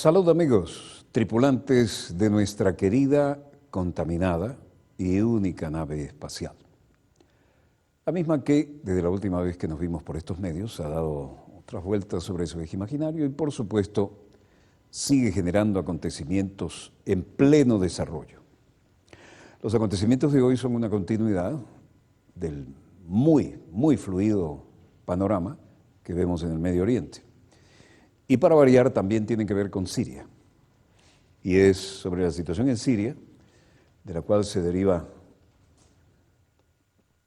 Salud amigos, tripulantes de nuestra querida, contaminada y única nave espacial. La misma que, desde la última vez que nos vimos por estos medios, ha dado otras vueltas sobre su eje imaginario y, por supuesto, sigue generando acontecimientos en pleno desarrollo. Los acontecimientos de hoy son una continuidad del muy fluido panorama que vemos en el Medio Oriente. Y para variar también tienen que ver con Siria. Y es sobre la situación en Siria, de la cual se deriva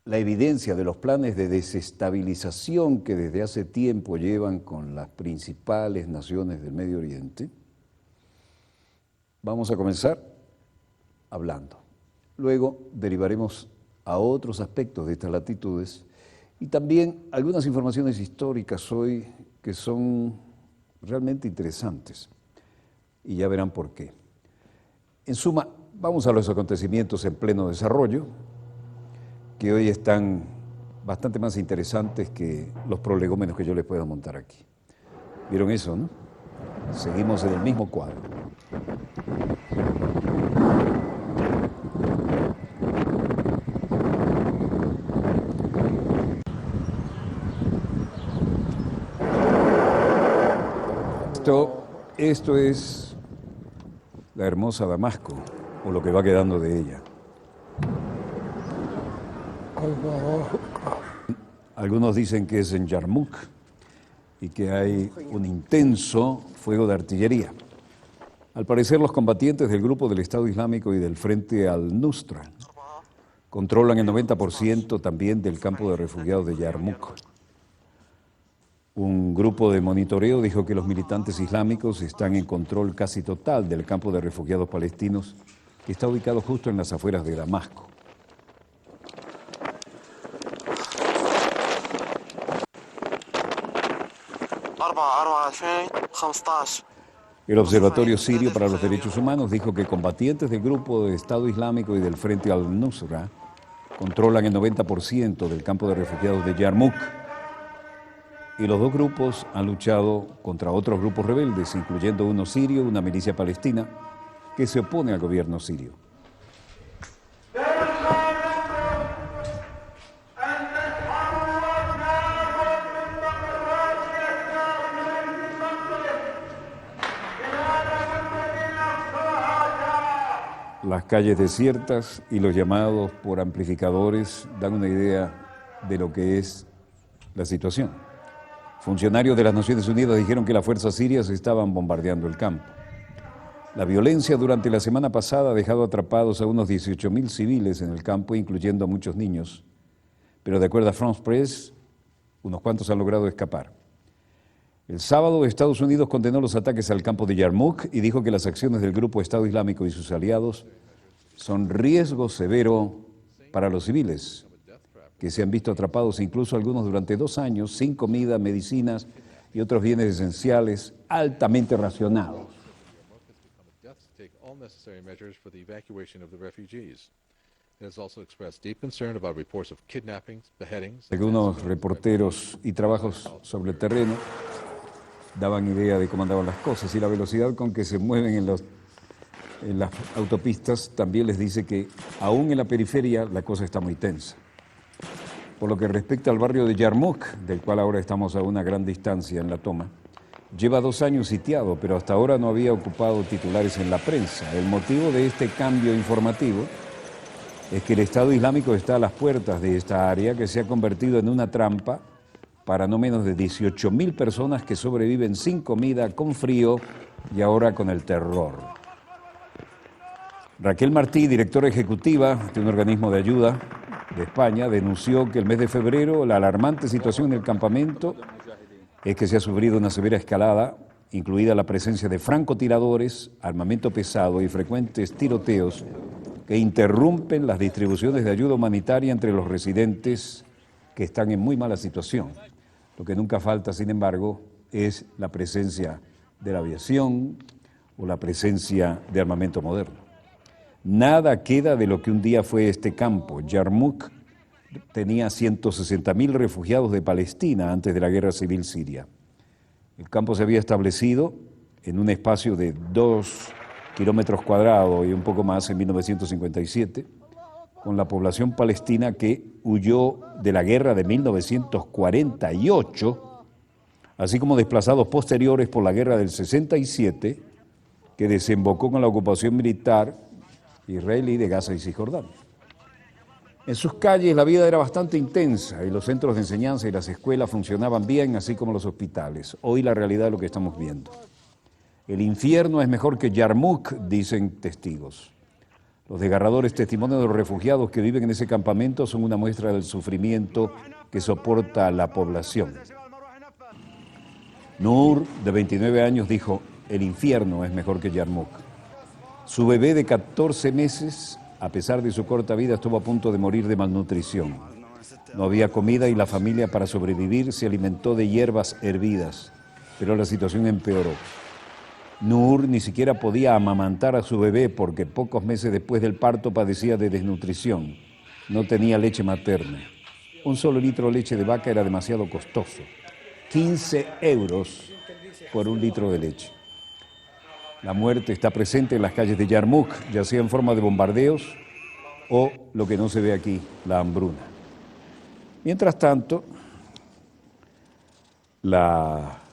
la evidencia de los planes de desestabilización que desde hace tiempo llevan con las principales naciones del Medio Oriente. Vamos a comenzar hablando. Luego derivaremos a otros aspectos de estas latitudes y también algunas informaciones históricas hoy que son realmente interesantes. Y ya verán por qué. En suma, vamos a los acontecimientos en pleno desarrollo, que hoy están bastante más interesantes que los prolegómenos que yo les pueda montar aquí. ¿Vieron eso, no? Seguimos en el mismo cuadro. Esto es la hermosa Damasco, o lo que va quedando de ella. Algunos dicen que es en Yarmouk y que hay un intenso fuego de artillería. Al parecer, los combatientes del grupo del Estado Islámico y del Frente al-Nusra controlan el 90% también del campo de refugiados de Yarmouk. Un grupo de monitoreo dijo que los militantes islámicos están en control casi total del campo de refugiados palestinos que está ubicado justo en las afueras de Damasco. El Observatorio Sirio para los Derechos Humanos dijo que combatientes del grupo de Estado Islámico y del Frente al-Nusra controlan el 90% del campo de refugiados de Yarmouk. Y los dos grupos han luchado contra otros grupos rebeldes, incluyendo uno sirio, una milicia palestina, que se opone al gobierno sirio. Las calles desiertas y los llamados por amplificadores dan una idea de lo que es la situación. Funcionarios de las Naciones Unidas dijeron que las fuerzas sirias estaban bombardeando el campo. La violencia durante la semana pasada ha dejado atrapados a unos 18.000 civiles en el campo, incluyendo a muchos niños. Pero de acuerdo a France Press, unos cuantos han logrado escapar. El sábado, Estados Unidos condenó los ataques al campo de Yarmouk y dijo que las acciones del grupo Estado Islámico y sus aliados son riesgo severo para los civiles, que se han visto atrapados incluso algunos durante 2 años sin comida, medicinas y otros bienes esenciales altamente racionados. Algunos reporteros y trabajos sobre el terreno daban idea de cómo andaban las cosas y la velocidad con que se mueven en las autopistas también les dice que aún en la periferia la cosa está muy tensa. Por lo que respecta al barrio de Yarmouk, del cual ahora estamos a una gran distancia en la toma, lleva 2 años sitiado, pero hasta ahora no había ocupado titulares en la prensa. El motivo de este cambio informativo es que el Estado Islámico está a las puertas de esta área que se ha convertido en una trampa para no menos de 18.000 personas que sobreviven sin comida, con frío y ahora con el terror. Raquel Martí, directora ejecutiva de un organismo de ayuda de España, denunció que el mes de febrero la alarmante situación en el campamento es que se ha sufrido una severa escalada, incluida la presencia de francotiradores, armamento pesado y frecuentes tiroteos que interrumpen las distribuciones de ayuda humanitaria entre los residentes que están en muy mala situación. Lo que nunca falta, sin embargo, es la presencia de la aviación o la presencia de armamento moderno. Nada queda de lo que un día fue este campo. Yarmouk tenía 160.000 refugiados de Palestina antes de la guerra civil siria. El campo se había establecido en un espacio de 2 kilómetros cuadrados y un poco más en 1957, con la población palestina que huyó de la guerra de 1948, así como desplazados posteriores por la guerra del 67, que desembocó con la ocupación militar israelí de Gaza y Cisjordania. En sus calles la vida era bastante intensa y los centros de enseñanza y las escuelas funcionaban bien, así como los hospitales. Hoy la realidad es lo que estamos viendo. El infierno es mejor que Yarmuk, dicen testigos. Los desgarradores testimonios de los refugiados que viven en ese campamento son una muestra del sufrimiento que soporta la población. Nur, de 29 años, dijo: el infierno es mejor que Yarmuk. Su bebé de 14 meses, a pesar de su corta vida, estuvo a punto de morir de malnutrición. No había comida y la familia, para sobrevivir, se alimentó de hierbas hervidas, pero la situación empeoró. Nur ni siquiera podía amamantar a su bebé porque pocos meses después del parto padecía de desnutrición. No tenía leche materna. Un solo litro de leche de vaca era demasiado costoso. 15 euros por un litro de leche. La muerte está presente en las calles de Yarmuk, ya sea en forma de bombardeos o, lo que no se ve aquí, la hambruna. Mientras tanto, la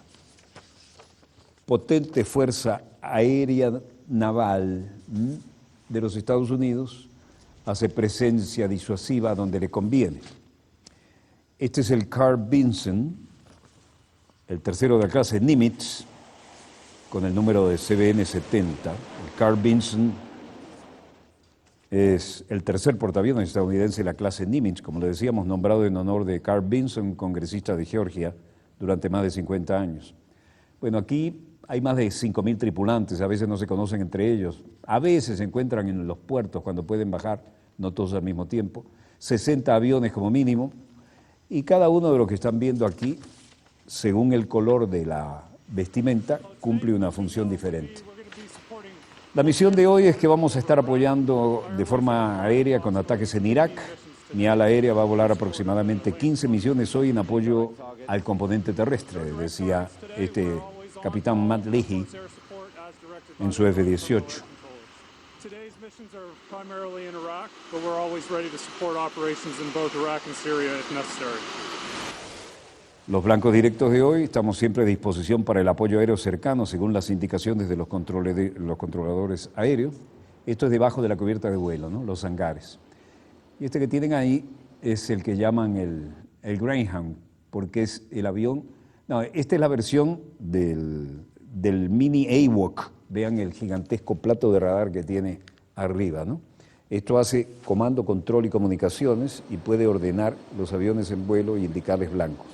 potente fuerza aérea naval de los Estados Unidos hace presencia disuasiva donde le conviene. Este es el Carl Vinson, el tercero de la clase Nimitz, con el número de CBN 70. El Carl Vinson es el tercer portaaviones estadounidense de la clase Nimitz, como le decíamos, nombrado en honor de Carl Vinson, congresista de Georgia durante más de 50 años. Bueno, aquí hay más de 5.000 tripulantes, a veces no se conocen entre ellos, a veces se encuentran en los puertos cuando pueden bajar, no todos al mismo tiempo, 60 aviones como mínimo, y cada uno de los que están viendo aquí, según el color de la vestimenta, cumple una función diferente. La misión de hoy es que vamos a estar apoyando de forma aérea con ataques en Irak. Mi ala aérea va a volar aproximadamente 15 misiones hoy en apoyo al componente terrestre, decía este capitán Matt Leahy en su F-18. Los blancos directos de hoy estamos siempre a disposición para el apoyo aéreo cercano según las indicaciones de los controladores aéreos. Esto es debajo de la cubierta de vuelo, ¿no? Los hangares. Y este que tienen ahí es el que llaman el Greyhound, porque es el avión. No, esta es la versión del mini AWAC. Vean el gigantesco plato de radar que tiene arriba, ¿no? Esto hace comando, control y comunicaciones y puede ordenar los aviones en vuelo y indicarles blancos.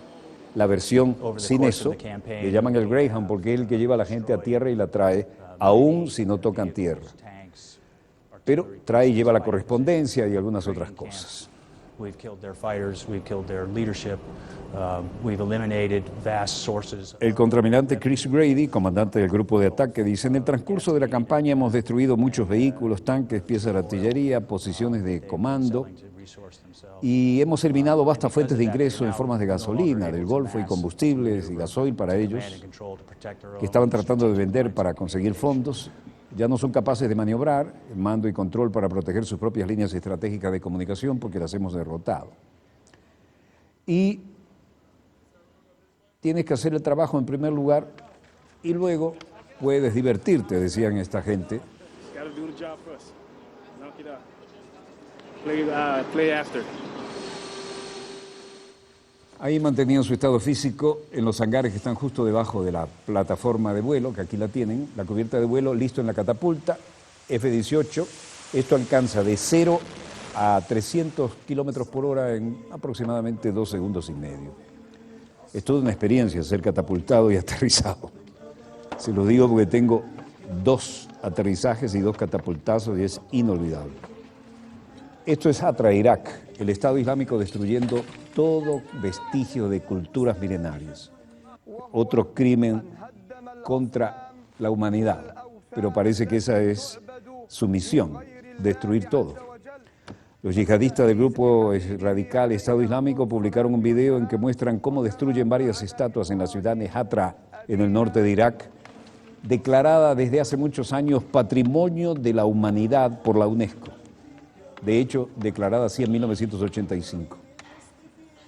La versión sin eso le llaman el Greyhound porque es el que lleva a la gente a tierra y la trae, aún si no tocan tierra. Pero trae y lleva la correspondencia y algunas otras cosas. El contraalmirante Chris Grady, comandante del grupo de ataque, dice: en el transcurso de la campaña hemos destruido muchos vehículos, tanques, piezas de artillería, posiciones de comando y hemos eliminado vastas fuentes de ingreso en formas de gasolina del Golfo y combustibles y gasoil para ellos que estaban tratando de vender para conseguir fondos. Ya no son capaces de maniobrar, mando y control para proteger sus propias líneas estratégicas de comunicación porque las hemos derrotado. Y tienes que hacer el trabajo en primer lugar y luego puedes divertirte, decían esta gente. Ahí mantenían su estado físico en los hangares que están justo debajo de la plataforma de vuelo, que aquí la tienen, la cubierta de vuelo, listo en la catapulta, F-18. Esto alcanza de 0 a 300 kilómetros por hora en aproximadamente 2 segundos y medio. Es toda una experiencia ser catapultado y aterrizado. Se lo digo porque tengo 2 aterrizajes y 2 catapultazos y es inolvidable. Esto es Hatra, Irak, el Estado Islámico destruyendo todo vestigio de culturas milenarias. Otro crimen contra la humanidad, pero parece que esa es su misión, destruir todo. Los yihadistas del grupo radical Estado Islámico publicaron un video en que muestran cómo destruyen varias estatuas en la ciudad de Hatra, en el norte de Irak, declarada desde hace muchos años Patrimonio de la Humanidad por la UNESCO. De hecho, declarada así en 1985.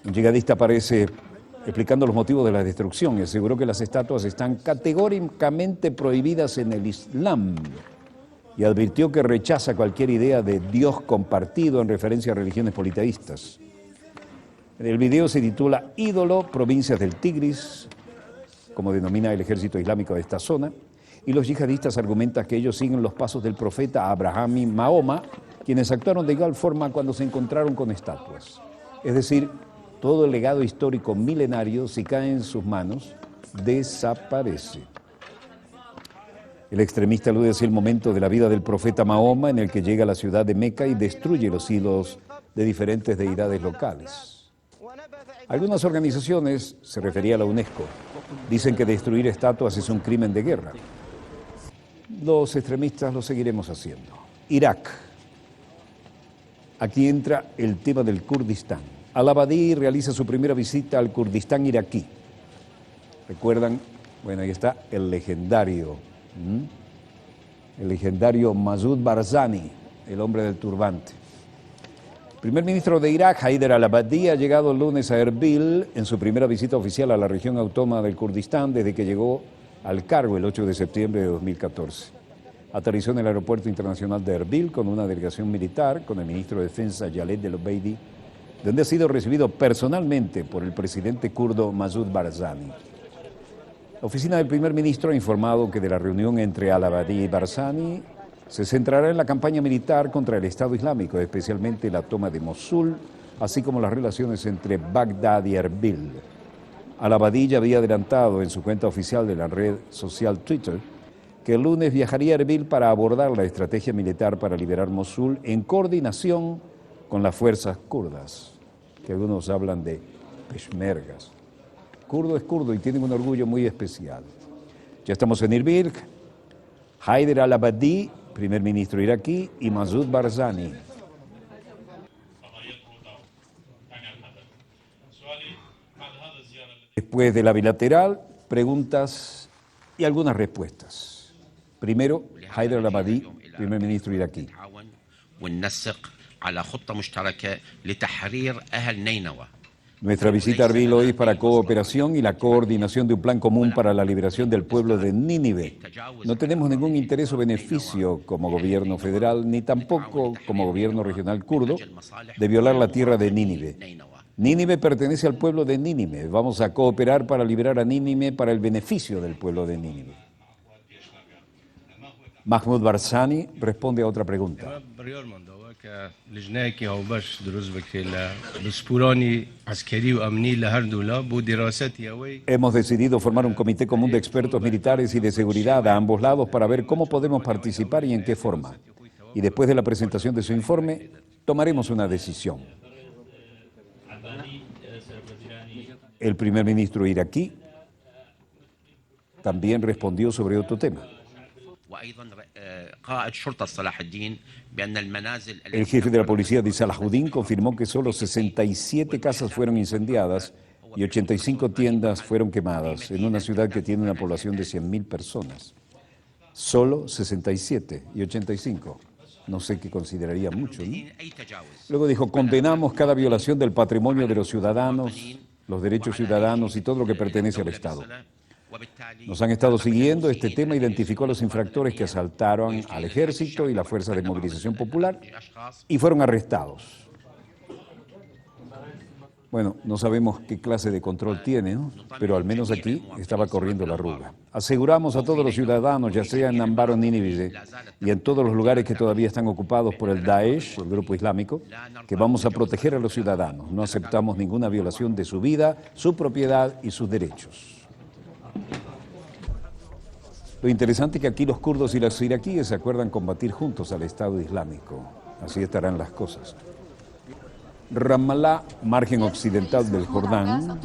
Un yihadista aparece explicando los motivos de la destrucción y aseguró que las estatuas están categóricamente prohibidas en el Islam y advirtió que rechaza cualquier idea de Dios compartido en referencia a religiones politeístas. El video se titula Ídolo, provincias del Tigris, como denomina el ejército islámico de esta zona, y los yihadistas argumentan que ellos siguen los pasos del profeta Abraham y Mahoma, quienes actuaron de igual forma cuando se encontraron con estatuas. Es decir, todo el legado histórico milenario, si cae en sus manos, desaparece. El extremista alude así el momento de la vida del profeta Mahoma en el que llega a la ciudad de Meca y destruye los ídolos de diferentes deidades locales. Algunas organizaciones, se refería a la UNESCO, dicen que destruir estatuas es un crimen de guerra. Los extremistas lo seguiremos haciendo. Irak. Aquí entra el tema del Kurdistán. Al-Abadi realiza su primera visita al Kurdistán iraquí. ¿Recuerdan? Bueno, ahí está el legendario Masoud Barzani, el hombre del turbante. El primer ministro de Irak, Haider al-Abadi, ha llegado el lunes a Erbil en su primera visita oficial a la región autónoma del Kurdistán desde que llegó al cargo el 8 de septiembre de 2014. Aterrizó en el aeropuerto internacional de Erbil con una delegación militar, con el ministro de Defensa Khaled el-Obeidi, donde ha sido recibido personalmente por el presidente kurdo Masoud Barzani. La oficina del primer ministro ha informado que de la reunión entre al-Abadi y Barzani se centrará en la campaña militar contra el Estado Islámico, especialmente la toma de Mosul, así como las relaciones entre Bagdad y Erbil. Al-Abadi ya había adelantado en su cuenta oficial de la red social Twitter que el lunes viajaría a Erbil para abordar la estrategia militar para liberar Mosul en coordinación con las fuerzas kurdas, que algunos hablan de peshmergas. Kurdo es kurdo y tienen un orgullo muy especial. Ya estamos en Erbil. Haider al-Abadi, primer ministro iraquí, y Masoud Barzani. Después de la bilateral, preguntas y algunas respuestas. Primero, Haider al-Abadi, primer ministro iraquí. Nuestra visita a Erbil hoy es para cooperación y la coordinación de un plan común para la liberación del pueblo de Nínive. No tenemos ningún interés o beneficio como gobierno federal, ni tampoco como gobierno regional kurdo, de violar la tierra de Nínive. Nínive pertenece al pueblo de Nínive. Vamos a cooperar para liberar a Nínive para el beneficio del pueblo de Nínive. Mahmoud Barzani responde a otra pregunta. Hemos decidido formar un comité común de expertos militares y de seguridad a ambos lados para ver cómo podemos participar y en qué forma. Y después de la presentación de su informe, tomaremos una decisión. El primer ministro iraquí también respondió sobre otro tema. El jefe de la policía de Salahuddin confirmó que solo 67 casas fueron incendiadas y 85 tiendas fueron quemadas en una ciudad que tiene una población de 100.000 personas. Solo 67 y 85. No sé qué consideraría mucho, ¿no? Luego dijo, condenamos cada violación del patrimonio de los ciudadanos, los derechos ciudadanos y todo lo que pertenece al Estado. Nos han estado siguiendo. Este tema identificó a los infractores que asaltaron al ejército y la Fuerza de Movilización Popular y fueron arrestados. Bueno, no sabemos qué clase de control tiene, ¿no? Pero al menos aquí estaba corriendo la arruga. Aseguramos a todos los ciudadanos, ya sea en Anbar o Nínive y en todos los lugares que todavía están ocupados por el Daesh, el grupo islámico, que vamos a proteger a los ciudadanos. No aceptamos ninguna violación de su vida, su propiedad y sus derechos. Lo interesante es que aquí los kurdos y los iraquíes se acuerdan combatir juntos al Estado Islámico. Así estarán las cosas. Ramallah, margen occidental del Jordán.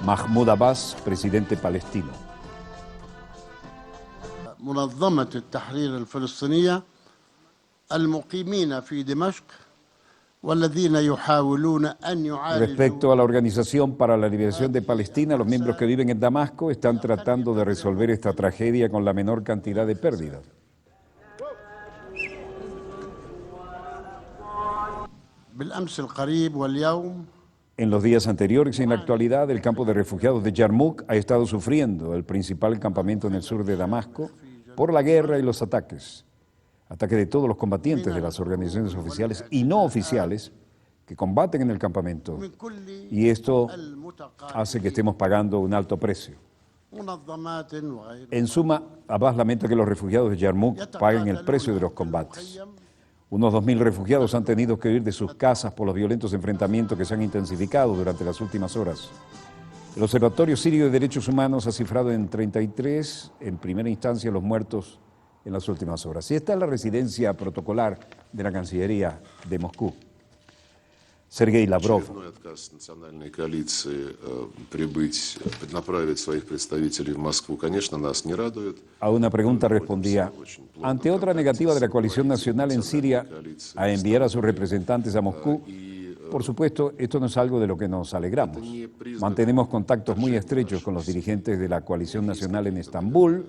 Mahmoud Abbas, presidente palestino. منظمة التحرير الفلسطينية المقيمين في دمشق والذين يحاولون أن يعالجوا. Respecto a la Organización para la Liberación de Palestina, los miembros que viven en Damasco están tratando de resolver esta tragedia con la menor cantidad de pérdidas. بالأمس القريب واليوم En los días anteriores y en la actualidad, el campo de refugiados de Yarmouk ha estado sufriendo, el principal campamento en el sur de Damasco, por la guerra y los ataques. Ataques de todos los combatientes de las organizaciones oficiales y no oficiales que combaten en el campamento. من كل Y esto المتقاعدين hace que estemos pagando un alto precio. منظمات وغيرها. En suma, Abbas lamenta que los refugiados de Yarmouk paguen el precio de los combates. Unos 2.000 refugiados han tenido que huir de sus casas por los violentos enfrentamientos que se han intensificado durante las últimas horas. El Observatorio Sirio de Derechos Humanos ha cifrado en 33, en primera instancia, los muertos en las últimas horas. Y esta es la residencia protocolar de la Cancillería de Moscú. Sergei Lavrov. Очередной отказ национальной коалиции направить своих представителей в Москву, конечно, нас не радует. A una pregunta respondía, ante otra negativa de la coalición nacional en Siria a enviar a sus representantes a Moscú, por supuesto, esto no es algo de lo que nos alegramos. Mantenemos contactos muy estrechos con los dirigentes de la coalición nacional en Estambul.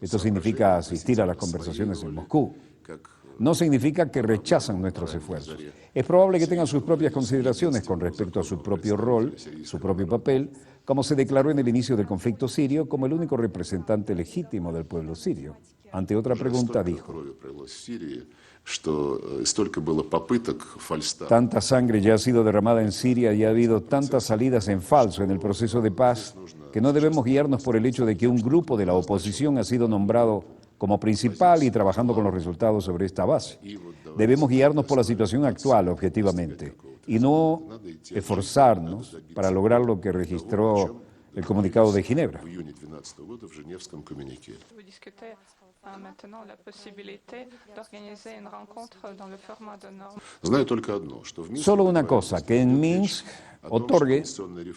Esto significa asistir a las conversaciones en Moscú. No significa que rechazan nuestros esfuerzos. Es probable que tengan sus propias consideraciones con respecto a su propio rol, su propio papel, como se declaró en el inicio del conflicto sirio como el único representante legítimo del pueblo sirio. Ante otra pregunta dijo, tanta sangre ya ha sido derramada en Siria y ha habido tantas salidas en falso en el proceso de paz que no debemos guiarnos por el hecho de que un grupo de la oposición ha sido nombrado como principal y trabajando con los resultados sobre esta base. Debemos guiarnos por la situación actual objetivamente y no esforzarnos para lograr lo que registró el comunicado de Ginebra. Vous discutez maintenant la possibilité d'organiser une rencontre dans le format de normes. Знаю только одно, что в Минске Solo una cosa, que en Minsk otorgue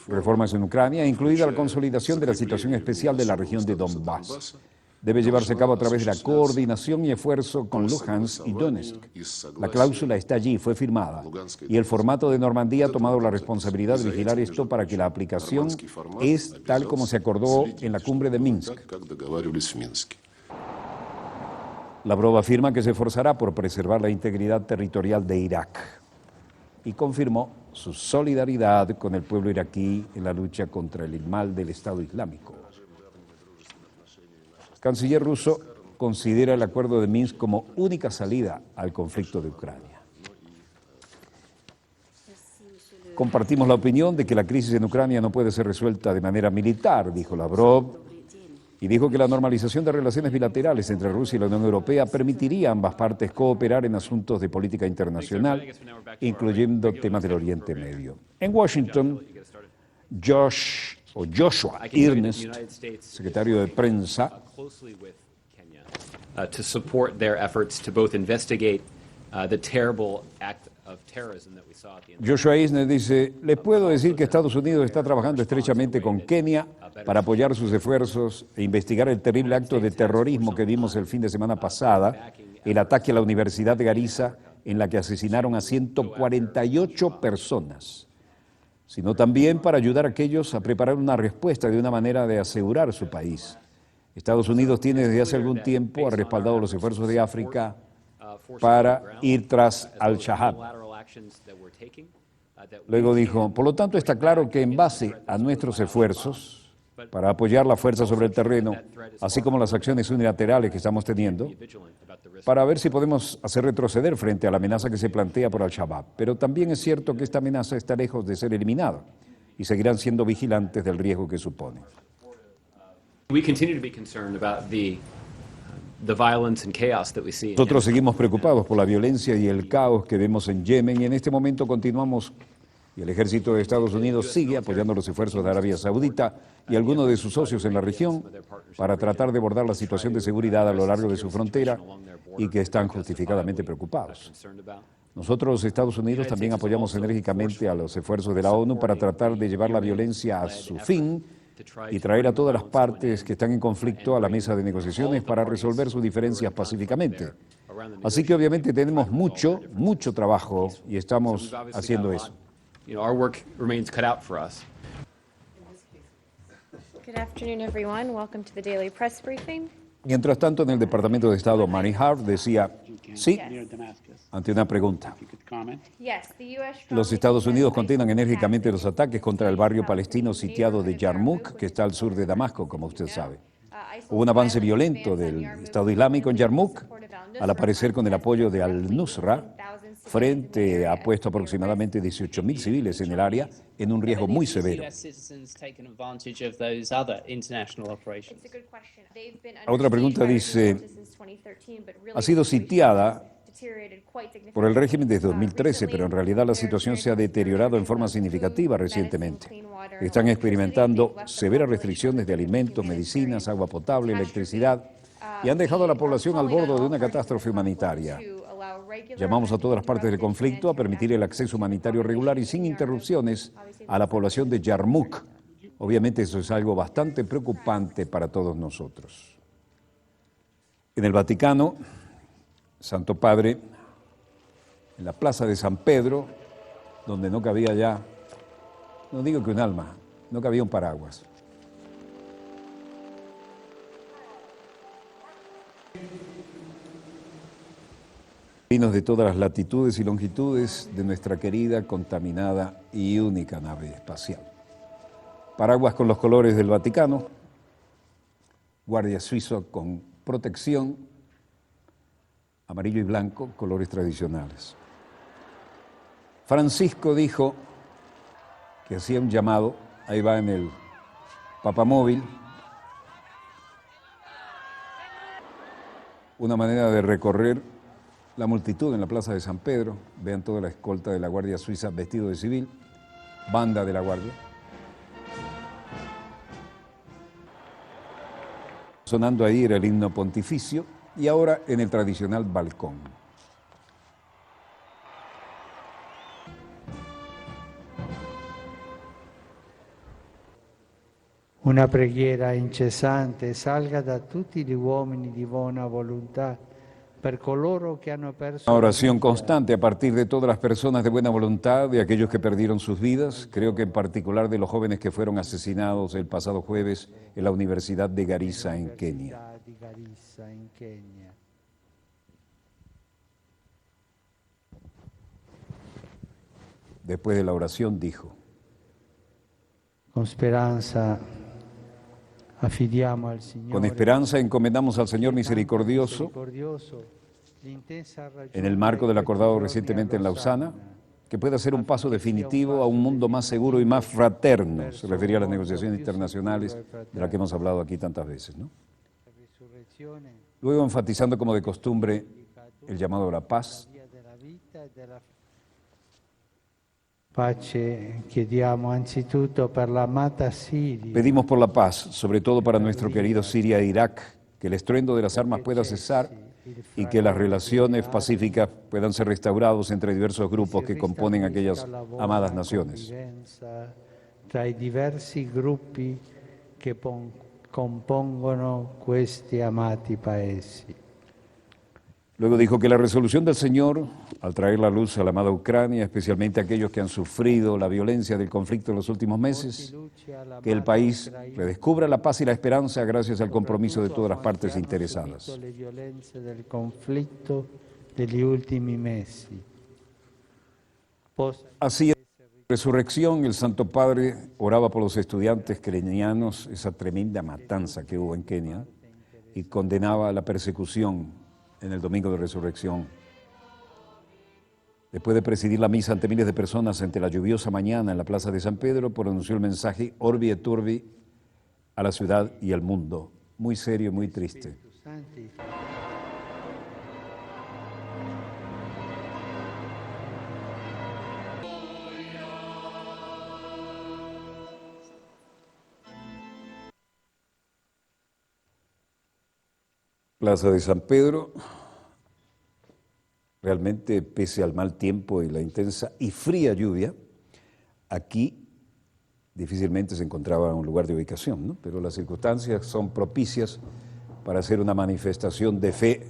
reformas en Ucrania, incluida la consolidación de la situación especial de la región de Donbass. Debe llevarse a cabo a través de la coordinación y esfuerzo con Luhansk y Donetsk. La cláusula está allí, fue firmada, y el formato de Normandía ha tomado la responsabilidad de vigilar esto para que la aplicación es tal como se acordó en la cumbre de Minsk. как договаривались в Минске. Lavrov afirma que se esforzará por preservar la integridad territorial de Irak y confirmó su solidaridad con el pueblo iraquí en la lucha contra el mal del Estado Islámico. El canciller ruso considera el acuerdo de Minsk como única salida al conflicto de Ucrania. Compartimos la opinión de que la crisis en Ucrania no puede ser resuelta de manera militar, dijo Lavrov, y dijo que la normalización de relaciones bilaterales entre Rusia y la Unión Europea permitiría a ambas partes cooperar en asuntos de política internacional, incluyendo temas del Oriente Medio. En Washington, Joshua Earnest, secretario de prensa, to support their efforts to both investigate the terrible act of terrorism that we saw at the end. Joshua Earnest dice, les puedo decir que Estados Unidos está trabajando estrechamente con Kenia para apoyar sus esfuerzos e investigar el terrible acto de terrorismo que vimos el fin de semana pasada, el ataque a la Universidad de Garissa, en la que asesinaron a 148 personas, sino también para ayudar a aquellos a preparar una respuesta de una manera de asegurar su país. Estados Unidos tiene desde hace algún tiempo ha respaldado los esfuerzos de África para ir tras Al-Shabaab. Luego dijo, por lo tanto está claro que en base a nuestros esfuerzos para apoyar la fuerza sobre el terreno, así como las acciones unilaterales que estamos teniendo, para ver si podemos hacer retroceder frente a la amenaza que se plantea por Al-Shabaab. Pero también es cierto que esta amenaza está lejos de ser eliminada y seguirán siendo vigilantes del riesgo que supone. We continue to be concerned about the violence and chaos that we see. Nosotros seguimos preocupados por la violencia y el caos que vemos en Yemen y en este momento continuamos y el ejército de Estados Unidos sigue apoyando los esfuerzos de Arabia Saudita y algunos de sus socios en la región para tratar de abordar la situación de seguridad a lo largo de su frontera y que están justificadamente preocupados. Nosotros, los Estados Unidos, también apoyamos enérgicamente a los esfuerzos de la ONU para tratar de llevar la violencia a su fin y traer a todas las partes que están en conflicto a la mesa de negociaciones para resolver sus diferencias pacíficamente. Así que obviamente tenemos mucho trabajo y estamos haciendo eso. Our work remains cut out for us. Good afternoon, everyone. Welcome to the Daily Press Briefing. Mientras tanto, en el Departamento de Estado, Manny Hart decía sí ante una pregunta. Yes, the U.S. Los Estados Unidos condenan enérgicamente los ataques contra el barrio palestino sitiado de Yarmouk, que está al sur de Damasco, como usted sabe. Hubo un avance violento del Estado Islámico en Yarmouk, al aparecer con el apoyo de al-Nusra. Frente ha puesto aproximadamente 18.000 civiles en el área en un riesgo muy severo. Otra pregunta dice, ha sido sitiada por el régimen desde 2013, pero en realidad la situación se ha deteriorado en forma significativa recientemente. Están experimentando severas restricciones de alimentos, medicinas, agua potable, electricidad, y han dejado a la población al borde de una catástrofe humanitaria. Llamamos a todas las partes del conflicto a permitir el acceso humanitario regular y sin interrupciones a la población de Yarmouk. Obviamente eso es algo bastante preocupante para todos nosotros. En el Vaticano, Santo Padre, en la plaza de San Pedro, donde no cabía ya, no digo que un alma, no cabía un paraguas. Vinos de todas las latitudes y longitudes de nuestra querida, contaminada y única nave espacial. Paraguas con los colores del Vaticano, guardia suizo con protección, amarillo y blanco, colores tradicionales. Francisco dijo que hacía un llamado, ahí va en el papamóvil, una manera de recorrer la multitud en la plaza de San Pedro. Vean toda la escolta de la Guardia Suiza vestido de civil, banda de la Guardia. Sonando ahí era el himno pontificio y ahora en el tradicional balcón. Una preghiera incessante salga da tutti gli uomini di buona volontà. Una oración constante a partir de todas las personas de buena voluntad, de aquellos que perdieron sus vidas, creo que en particular de los jóvenes que fueron asesinados el pasado jueves en la Universidad de Garissa, en Kenia. Después de la oración dijo: Con esperanza encomendamos al Señor misericordioso, en el marco del acordado recientemente en Lausana, que pueda ser un paso definitivo a un mundo más seguro y más fraterno. Se refería a las negociaciones internacionales de las que hemos hablado aquí tantas veces, ¿no? Luego, enfatizando como de costumbre el llamado a la paz, pedimos por la paz, sobre todo para nuestro querido Siria e Irak, que el estruendo de las armas pueda cesar y que las relaciones pacíficas puedan ser restauradas entre diversos grupos que componen aquellas amadas naciones. Tra i diversi gruppi che compongono questi amati paesi. Luego dijo que la resolución del Señor, al traer la luz a la amada Ucrania, especialmente a aquellos que han sufrido la violencia del conflicto en los últimos meses, que el país redescubra la paz y la esperanza gracias al compromiso de todas las partes interesadas. Así, en la resurrección, el Santo Padre oraba por los estudiantes kenianos, esa tremenda matanza que hubo en Kenia, y condenaba la persecución en el domingo de resurrección. Después de presidir la misa ante miles de personas ante la lluviosa mañana en la plaza de San Pedro, pronunció el mensaje Orbi et Urbi a la ciudad y al mundo, muy serio y muy triste. Plaza de San Pedro, realmente pese al mal tiempo y la intensa y fría lluvia, aquí difícilmente se encontraba un lugar de ubicación, ¿no? Pero las circunstancias son propicias para hacer una manifestación de fe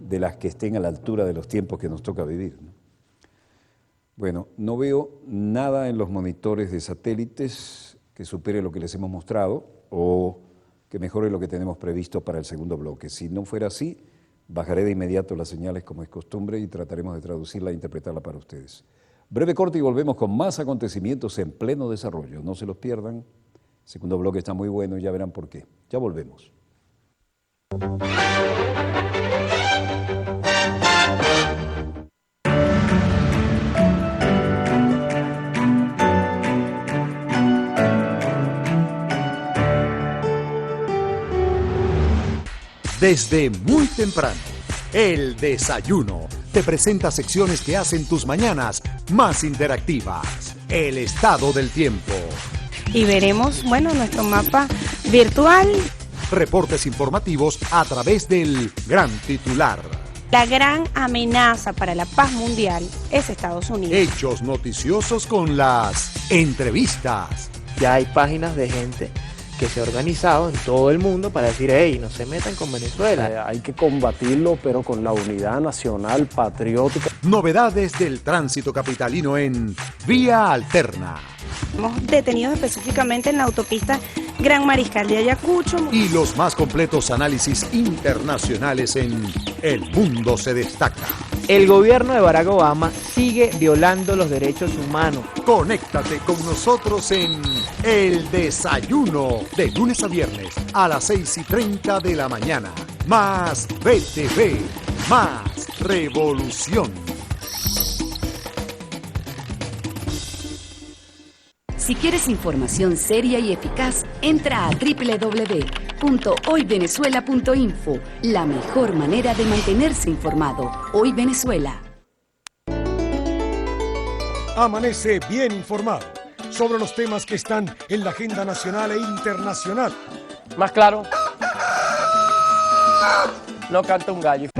de las que estén a la altura de los tiempos que nos toca vivir, ¿no? Bueno, no veo nada en los monitores de satélites que supere lo que les hemos mostrado o que mejore lo que tenemos previsto para el segundo bloque. Si no fuera así, bajaré de inmediato las señales como es costumbre y trataremos de traducirla e interpretarla para ustedes. Breve corte y volvemos con más acontecimientos en pleno desarrollo. No se los pierdan. El segundo bloque está muy bueno y ya verán por qué. Ya volvemos. Desde muy temprano, El Desayuno te presenta secciones que hacen tus mañanas más interactivas. El estado del tiempo. Y veremos, nuestro mapa virtual. Reportes informativos a través del gran titular. La gran amenaza para la paz mundial es Estados Unidos. Hechos noticiosos con las entrevistas. Ya hay páginas de gente que se ha organizado en todo el mundo para decir, hey, no se metan con Venezuela. Hay que combatirlo, pero con la unidad nacional patriótica. Novedades del tránsito capitalino en Vía Alterna. Hemos detenido específicamente en la autopista Gran Mariscal de Ayacucho. Y los más completos análisis internacionales en El Mundo se Destaca. El gobierno de Barack Obama sigue violando los derechos humanos. Conéctate con nosotros en El Desayuno, de lunes a viernes a las 6:30 de la mañana. Más BTV, más revolución. Si quieres información seria y eficaz, entra a www.hoyvenezuela.info, la mejor manera de mantenerse informado. Hoy Venezuela. Amanece bien informado sobre los temas que están en la agenda nacional e internacional. Más claro, no canta un gallo.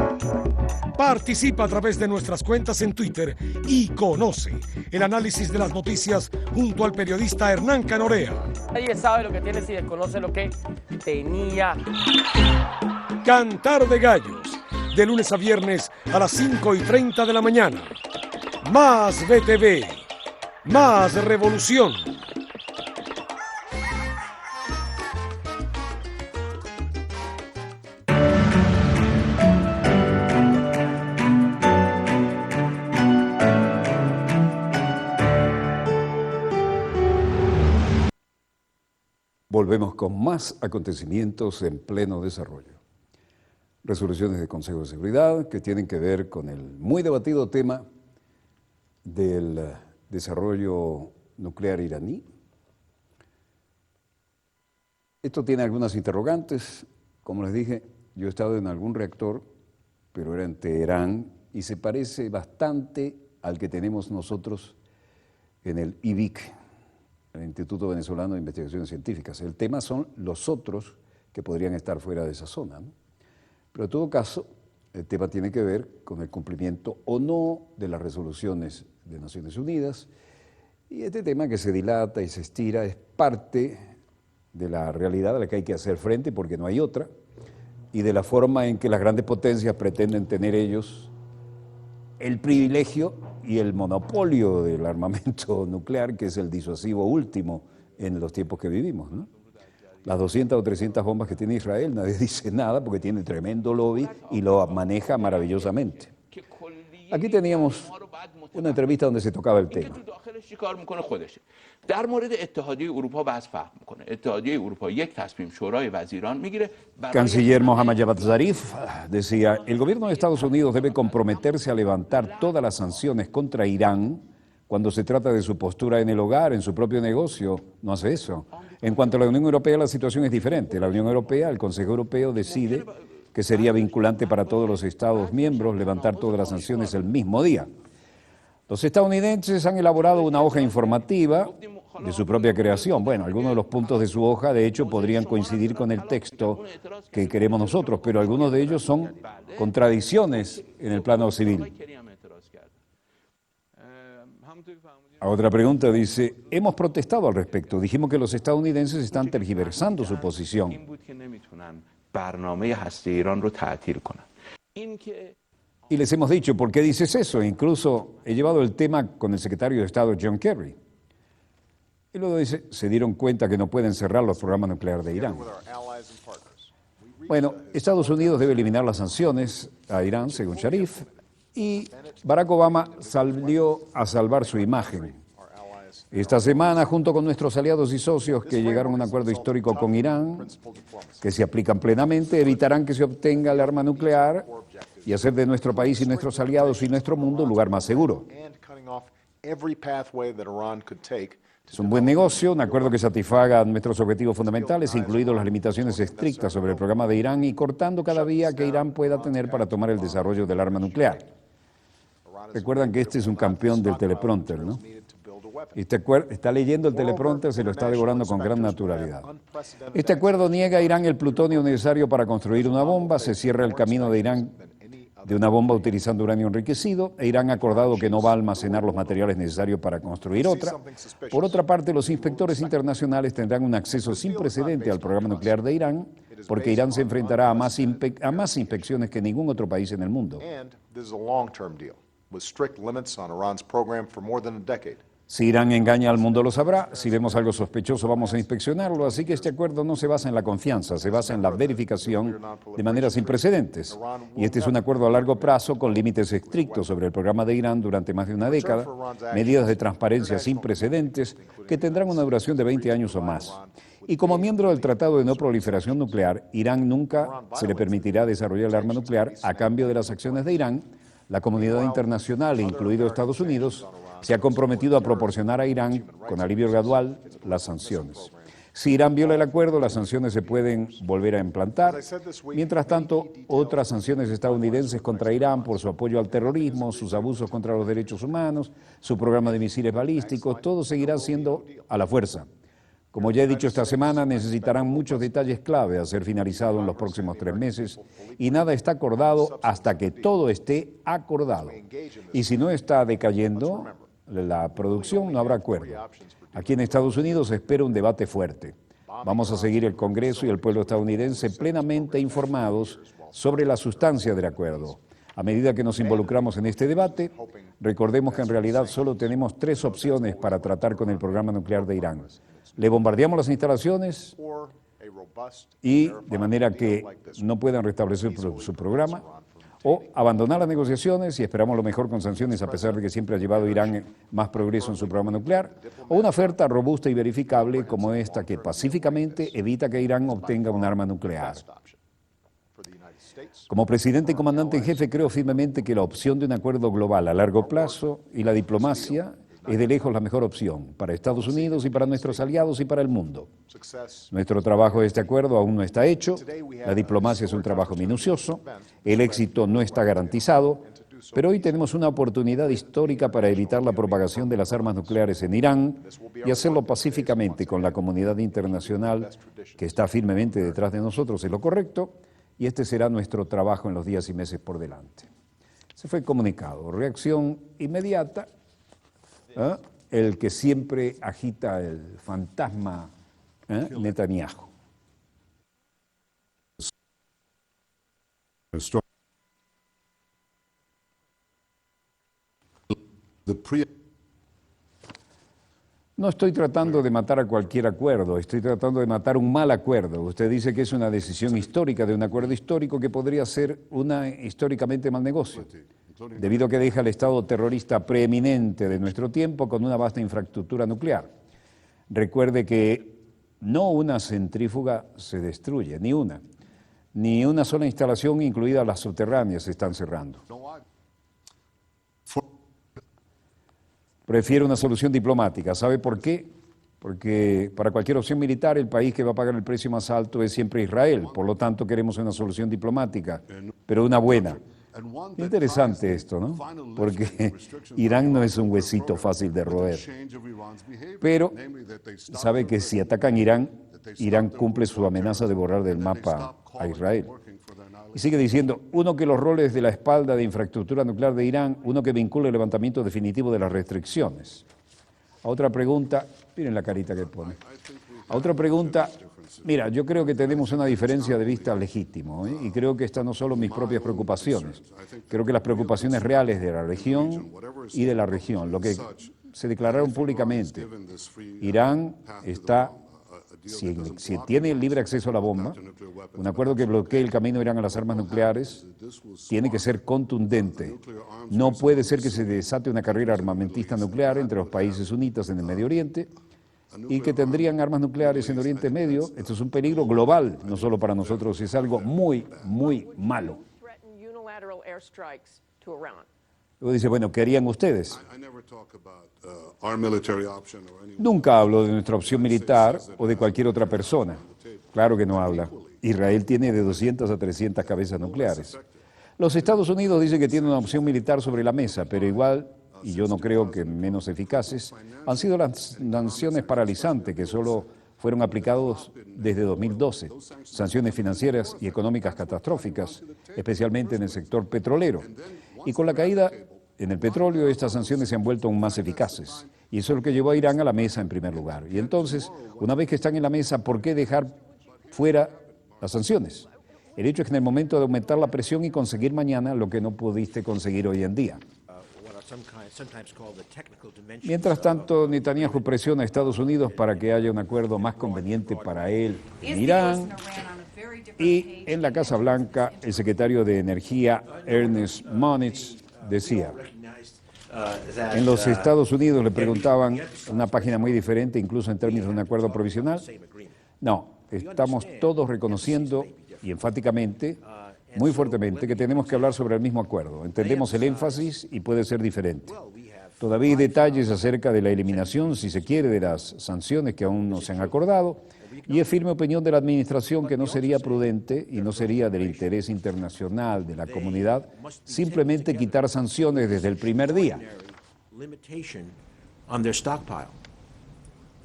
Participa a través de nuestras cuentas en Twitter y conoce el análisis de las noticias junto al periodista Hernán Canorea. Nadie sabe lo que tiene si desconoce lo que tenía. Cantar de Gallos, de lunes a viernes a las 5:30 de la mañana. Más BTV, más revolución. Volvemos con más acontecimientos en pleno desarrollo. Resoluciones del Consejo de Seguridad que tienen que ver con el muy debatido tema del desarrollo nuclear iraní. Esto tiene algunas interrogantes. Como les dije, yo he estado en algún reactor, pero era en Teherán, y se parece bastante al que tenemos nosotros en el IVIC, el Instituto Venezolano de Investigaciones Científicas. El tema son los otros que podrían estar fuera de esa zona, ¿no? Pero en todo caso, el tema tiene que ver con el cumplimiento o no de las resoluciones de Naciones Unidas, y este tema que se dilata y se estira es parte de la realidad a la que hay que hacer frente porque no hay otra, y de la forma en que las grandes potencias pretenden tener ellos el privilegio y el monopolio del armamento nuclear, que es el disuasivo último en los tiempos que vivimos, ¿no? Las 200 o 300 bombas que tiene Israel, nadie dice nada porque tiene tremendo lobby y lo maneja maravillosamente. Aquí teníamos una entrevista donde se tocaba el tema. Canciller Mohammad Javad Zarif decía, el gobierno de Estados Unidos debe comprometerse a levantar todas las sanciones contra Irán cuando se trata de su postura en el hogar, en su propio negocio. No hace eso. En cuanto a la Unión Europea, la situación es diferente. La Unión Europea, el Consejo Europeo decide que sería vinculante para todos los Estados miembros levantar todas las sanciones el mismo día. Los estadounidenses han elaborado una hoja informativa de su propia creación. Bueno, algunos de los puntos de su hoja, de hecho, podrían coincidir con el texto que queremos nosotros, pero algunos de ellos son contradicciones en el plano civil. A otra pregunta dice, hemos protestado al respecto. Dijimos que los estadounidenses están tergiversando su posición. Y les hemos dicho, ¿por qué dices eso? Incluso he llevado el tema con el secretario de Estado John Kerry. Y luego dice, se dieron cuenta que no pueden cerrar los programas nucleares de Irán. Bueno, Estados Unidos debe eliminar las sanciones a Irán, según Sharif, y Barack Obama salió a salvar su imagen. Esta semana, junto con nuestros aliados y socios que llegaron a un acuerdo histórico con Irán, que se aplican plenamente, evitarán que se obtenga el arma nuclear y hacer de nuestro país y nuestros aliados y nuestro mundo un lugar más seguro. Es un buen negocio, un acuerdo que satisfaga nuestros objetivos fundamentales, incluidos las limitaciones estrictas sobre el programa de Irán y cortando cada vía que Irán pueda tener para tomar el desarrollo del arma nuclear. Recuerdan que este es un campeón del teleprompter, ¿no? Y está leyendo el teleprompter, se lo está devorando con gran naturalidad. Este acuerdo niega a Irán el plutonio necesario para construir una bomba, se cierra el camino de Irán de una bomba utilizando uranio enriquecido, e Irán ha acordado que no va a almacenar los materiales necesarios para construir otra. Por otra parte, los inspectores internacionales tendrán un acceso sin precedente al programa nuclear de Irán, porque Irán se enfrentará a más inspecciones que ningún otro país en el mundo. Si Irán engaña al mundo lo sabrá, si vemos algo sospechoso vamos a inspeccionarlo, así que este acuerdo no se basa en la confianza, se basa en la verificación de manera sin precedentes. Y este es un acuerdo a largo plazo con límites estrictos sobre el programa de Irán durante más de una década, medidas de transparencia sin precedentes que tendrán una duración de 20 años o más. Y como miembro del Tratado de No Proliferación Nuclear, Irán nunca se le permitirá desarrollar el arma nuclear a cambio de las acciones de Irán. La comunidad internacional, incluido Estados Unidos, se ha comprometido a proporcionar a Irán, con alivio gradual, las sanciones. Si Irán viola el acuerdo, las sanciones se pueden volver a implantar. Mientras tanto, otras sanciones estadounidenses contra Irán por su apoyo al terrorismo, sus abusos contra los derechos humanos, su programa de misiles balísticos, todo seguirá siendo a la fuerza. Como ya he dicho esta semana, necesitarán muchos detalles clave a ser finalizados en los próximos 3 meses y nada está acordado hasta que todo esté acordado. Y si no está decayendo la producción, no habrá acuerdo. Aquí en Estados Unidos se espera un debate fuerte. Vamos a seguir el Congreso y el pueblo estadounidense plenamente informados sobre la sustancia del acuerdo. A medida que nos involucramos en este debate, recordemos que en realidad solo tenemos 3 opciones para tratar con el programa nuclear de Irán. Le bombardeamos las instalaciones y de manera que no puedan restablecer su programa, o abandonar las negociaciones y esperamos lo mejor con sanciones a pesar de que siempre ha llevado Irán más progreso en su programa nuclear, o una oferta robusta y verificable como esta que pacíficamente evita que Irán obtenga un arma nuclear. Como presidente y comandante en jefe creo firmemente que la opción de un acuerdo global a largo plazo y la diplomacia es de lejos la mejor opción para Estados Unidos y para nuestros aliados y para el mundo. Nuestro trabajo de este acuerdo aún no está hecho, la diplomacia es un trabajo minucioso, el éxito no está garantizado, pero hoy tenemos una oportunidad histórica para evitar la propagación de las armas nucleares en Irán y hacerlo pacíficamente con la comunidad internacional que está firmemente detrás de nosotros, es lo correcto, y este será nuestro trabajo en los días y meses por delante. Se fue comunicado, reacción inmediata. El que siempre agita el fantasma Netanyahu. No estoy tratando de matar a cualquier acuerdo, estoy tratando de matar un mal acuerdo. Usted dice que es una decisión histórica de un acuerdo histórico que podría ser una históricamente mal negocio, debido a que deja al Estado terrorista preeminente de nuestro tiempo con una vasta infraestructura nuclear. Recuerde que no una centrífuga se destruye, ni una sola instalación, incluidas las subterráneas, se están cerrando. Prefiero una solución diplomática. ¿Sabe por qué? Porque para cualquier opción militar el país que va a pagar el precio más alto es siempre Israel. Por lo tanto, queremos una solución diplomática, pero una buena. Interesante esto, ¿no? Porque Irán no es un huesito fácil de roer. Pero sabe que si atacan Irán, Irán cumple su amenaza de borrar del mapa a Israel. Y sigue diciendo, uno, que los roles de la espalda de infraestructura nuclear de Irán, uno que vincule el levantamiento definitivo de las restricciones. A otra pregunta, miren la carita que pone. A otra pregunta, Mira, yo creo que tenemos una diferencia de vista legítimo, ¿eh? Y creo que estas no son mis propias preocupaciones. Creo que las preocupaciones reales de la región y de la región, lo que se declararon públicamente. Irán está, si tiene libre acceso a la bomba, un acuerdo que bloquee el camino de Irán a las armas nucleares tiene que ser contundente. No puede ser que se desate una carrera armamentista nuclear entre los países sunitas en el Medio Oriente y que tendrían armas nucleares en Oriente Medio. Esto es un peligro global, no solo para nosotros, es algo muy, muy malo. Luego dice, bueno, ¿qué harían ustedes? Nunca hablo de nuestra opción militar o de cualquier otra persona. Claro que no habla. Israel tiene de 200 a 300 cabezas nucleares. Los Estados Unidos dicen que tienen una opción militar sobre la mesa, pero igual, y yo no creo que menos eficaces, han sido las sanciones paralizantes que solo fueron aplicados desde 2012. Sanciones financieras y económicas catastróficas, especialmente en el sector petrolero. Y con la caída en el petróleo, estas sanciones se han vuelto aún más eficaces. Y eso es lo que llevó a Irán a la mesa en primer lugar. Y entonces, una vez que están en la mesa, ¿por qué dejar fuera las sanciones? El hecho es que en el momento de aumentar la presión y conseguir mañana lo que no pudiste conseguir hoy en día. Mientras tanto, Netanyahu presiona a Estados Unidos para que haya un acuerdo más conveniente para él en Irán. Y en la Casa Blanca, el secretario de Energía, Ernest Moniz, decía, en los Estados Unidos le preguntaban, una página muy diferente, incluso en términos de un acuerdo provisional. No, estamos todos reconociendo y enfáticamente, muy fuertemente, que tenemos que hablar sobre el mismo acuerdo. Entendemos el énfasis y puede ser diferente. Todavía hay detalles acerca de la eliminación, si se quiere, de las sanciones que aún no se han acordado, y es firme opinión de la Administración que no sería prudente y no sería del interés internacional de la comunidad simplemente quitar sanciones desde el primer día.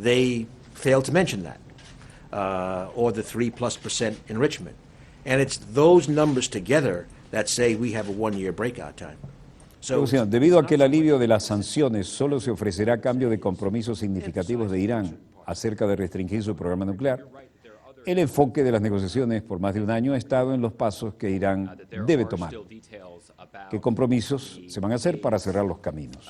They failed to mention that, or the 3+% enrichment. And it's those numbers together that say we have a one-year breakout time. Debido a que el alivio de las sanciones solo se ofrecerá a cambio de compromisos significativos de Irán acerca de restringir su programa nuclear, el enfoque de las negociaciones por más de un año ha estado en los pasos que Irán debe tomar. ¿Qué compromisos se van a hacer para cerrar los caminos?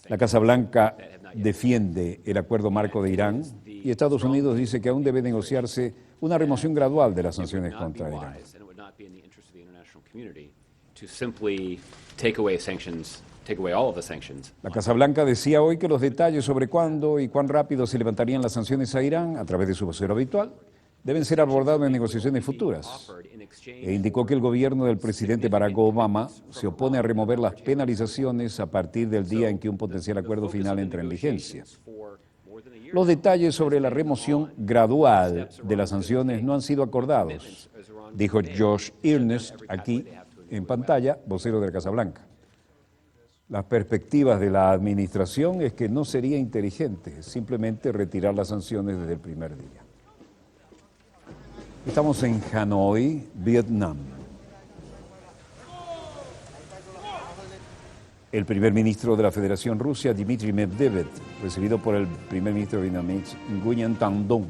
La Casa Blanca defiende el acuerdo marco de Irán y Estados Unidos dice que aún debe negociarse una remoción gradual de las sanciones contra Irán. La Casa Blanca decía hoy que los detalles sobre cuándo y cuán rápido se levantarían las sanciones a Irán a través de su vocero habitual deben ser abordados en negociaciones futuras. E indicó que el gobierno del presidente Barack Obama se opone a remover las penalizaciones a partir del día en que un potencial acuerdo final entre en vigencia. Los detalles sobre la remoción gradual de las sanciones no han sido acordados, dijo Josh Earnest aquí en pantalla, vocero de la Casa Blanca. Las perspectivas de la administración es que no sería inteligente simplemente retirar las sanciones desde el primer día. Estamos en Hanoi, Vietnam. El primer ministro de la Federación Rusa, Dmitry Medvedev, recibido por el primer ministro vietnamita Nguyen Thanh Dung.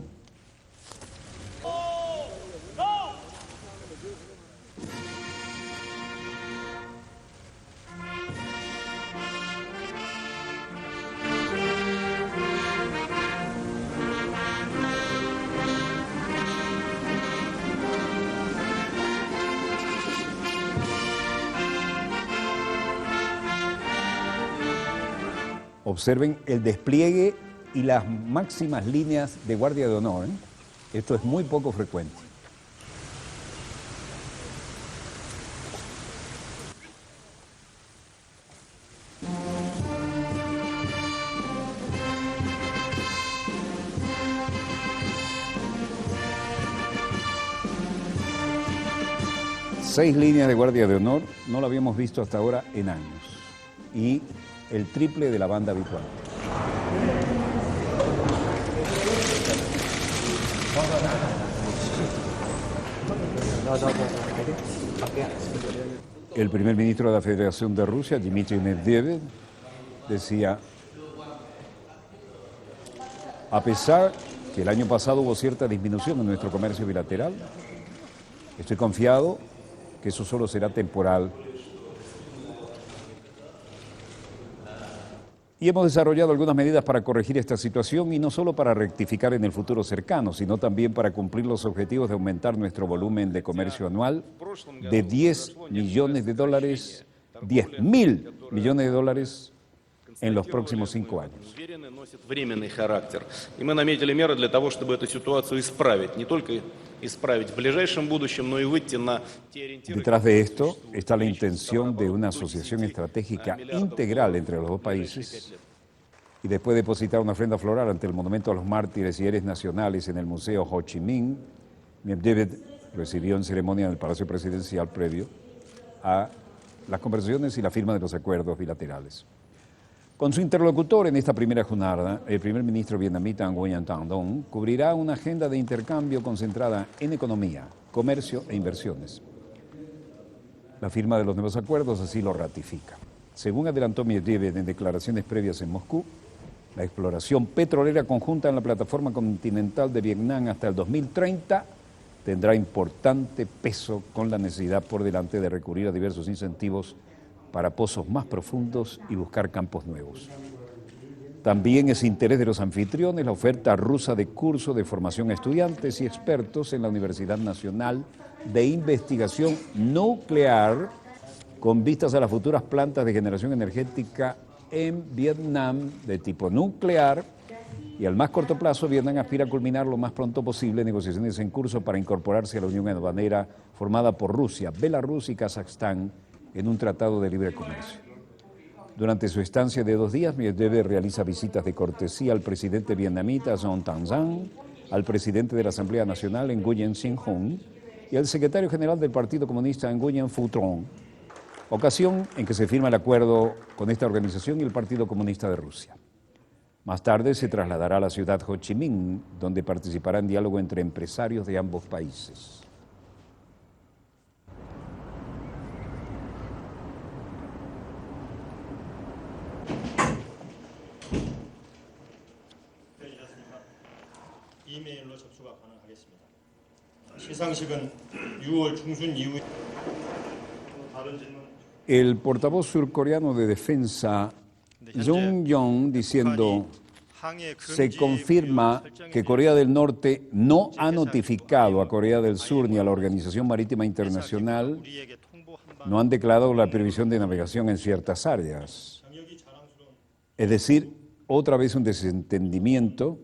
Observen el despliegue y las máximas líneas de guardia de honor. Esto es muy poco frecuente. Seis líneas de guardia de honor, no lo habíamos visto hasta ahora en años. Y el triple de la banda habitual. El primer ministro de la Federación de Rusia, Dmitry Medvedev, decía, a pesar que el año pasado hubo cierta disminución en nuestro comercio bilateral. Estoy confiado que eso solo será temporal. Y hemos desarrollado algunas medidas para corregir esta situación y no solo para rectificar en el futuro cercano, sino también para cumplir los objetivos de aumentar nuestro volumen de comercio anual de 10 millones de dólares, 10.000 millones de dólares en los próximos 5 años. Временный характер. И мы наметили меры для того, чтобы эту ситуацию исправить. Не только исправить в ближайшем будущем, но и выйти на те ориентиры. Detrás de esto está la intención de una asociación estratégica integral entre los dos países y después de depositar una ofrenda floral ante el Monumento a los Mártires y Héroes Nacionales en el Museo Ho Chi Minh, Medvedev recibió en ceremonia en el Palacio Presidencial previo a las conversaciones y la firma de los acuerdos bilaterales. Con su interlocutor en esta primera jornada, el primer ministro vietnamita Nguyen Thanh Dong cubrirá una agenda de intercambio concentrada en economía, comercio e inversiones. La firma de los nuevos acuerdos así lo ratifica. Según adelantó Medvedev en declaraciones previas en Moscú, la exploración petrolera conjunta en la plataforma continental de Vietnam hasta el 2030 tendrá importante peso con la necesidad por delante de recurrir a diversos incentivos para pozos más profundos y buscar campos nuevos. También es interés de los anfitriones la oferta rusa de curso de formación a estudiantes y expertos en la Universidad Nacional de Investigación Nuclear con vistas a las futuras plantas de generación energética en Vietnam de tipo nuclear, y al más corto plazo Vietnam aspira a culminar lo más pronto posible negociaciones en curso para incorporarse a la Unión Aduanera formada por Rusia, Belarus y Kazajstán en un tratado de libre comercio. Durante su estancia de 2 días, Medvedev realiza visitas de cortesía al presidente vietnamita Nguyen Thanh Dong, al presidente de la Asamblea Nacional Nguyen Sinh Hung y al secretario general del Partido Comunista Nguyen Phu Trong, ocasión en que se firma el acuerdo con esta organización y el Partido Comunista de Rusia. Más tarde se trasladará a la ciudad Ho Chi Minh, donde participará en diálogo entre empresarios de ambos países. 이메일로 접수가 가능하겠습니다. 시상식은 6월 중순 이후 다른 질문. El portavoz surcoreano de defensa, Jung Yong, diciendo, se confirma que Corea del Norte no ha notificado a Corea del Sur ni a la Organización Marítima Internacional, no han declarado la prohibición de navegación en ciertas áreas. Es decir, otra vez un desentendimiento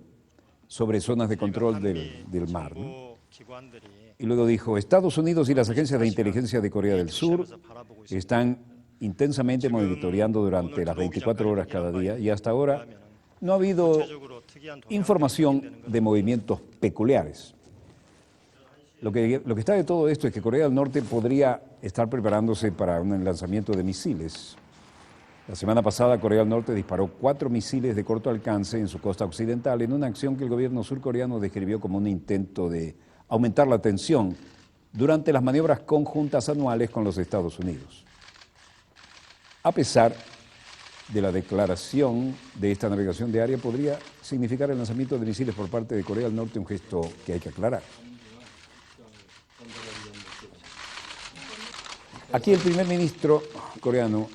sobre zonas de control del mar, ¿no? Y luego dijo, Estados Unidos y las agencias de inteligencia de Corea del Sur están intensamente monitoreando durante las 24 horas cada día y hasta ahora no ha habido información de movimientos peculiares. Lo que está de todo esto es que Corea del Norte podría estar preparándose para un lanzamiento de misiles. La semana pasada, Corea del Norte disparó 4 misiles de corto alcance en su costa occidental en una acción que el gobierno surcoreano describió como un intento de aumentar la tensión durante las maniobras conjuntas anuales con los Estados Unidos. A pesar de la declaración de esta navegación de área, podría significar el lanzamiento de misiles por parte de Corea del Norte, un gesto que hay que aclarar. Aquí el primer ministro coreano